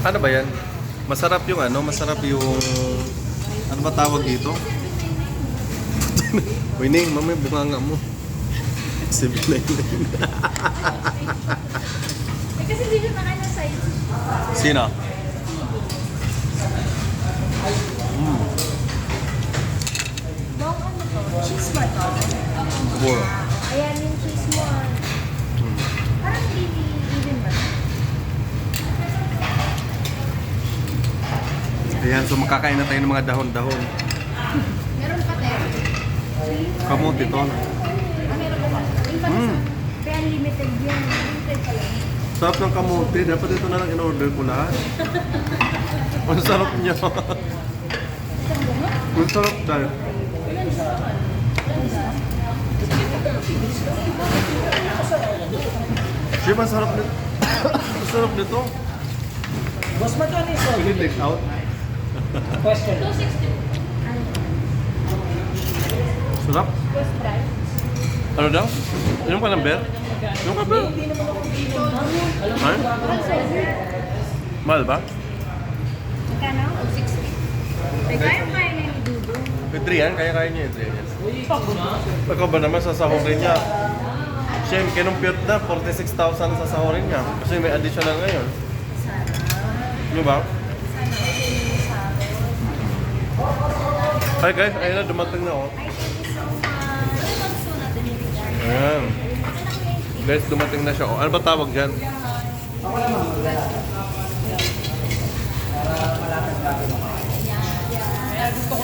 Ano ba yan? Masarap yung ano, masarap yung... Ano ba tawag dito? Wining, mamay bunganga mo. Si Binay. Kasi hindi nyo nakanya size. Sino? Bang ano to? Cheese ba to? Siguro. Ayan yung cheese mo. Parang hindi even ba? Ayan, so makakain na tayo ng mga dahon-dahon. Meron pa tayo. Kamuti to. Meron pa. Yung pala sa... Kaya limited yan. Limited pala. Sarap ng kamuti. Dapat ito na lang in-order ko lahat. Ang sarap niya. Ang sarap tayo. Siya, masarap nito. Masarap nito. Boss, magkano yung sold? Pwede take out. Question. 260. Sarap. First price. Ano daw? Inom ka ng beer? Inom ka beer? Hindi naman ako inom. Ha? Mahal ba? Magkano? 260. Kaya kaya na yung dudo. Pwede yan. Kaya niya yung 3 yan. Uy, pako na. Ikaw ba naman sasahurin niya? Siyem, kinumpute na 46,000 sasahurin niya. Kasi may additional ngayon. Sana. Di ba? Sana okay yung sa Hi guys, ayun na, dumating na oh. Ay, thank you so much. Ano ba gusto natin yung regard? Ayan. Guys, dumating na siya. Oh, ano ba tawag dyan?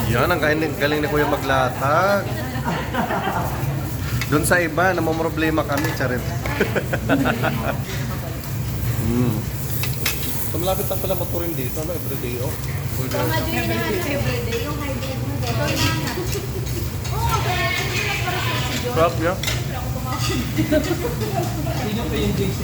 Yan, ang galing ni Kuya maglatag. Doon sa iba, namumroblema kami, charit. So, malapit na pala maturin dito, no? Everyday, oh. So, medyo yun na everyday, yung hybrid mo din. Oo, pero hindi na para sa si John. Sarap niya. Sino pa yung JC?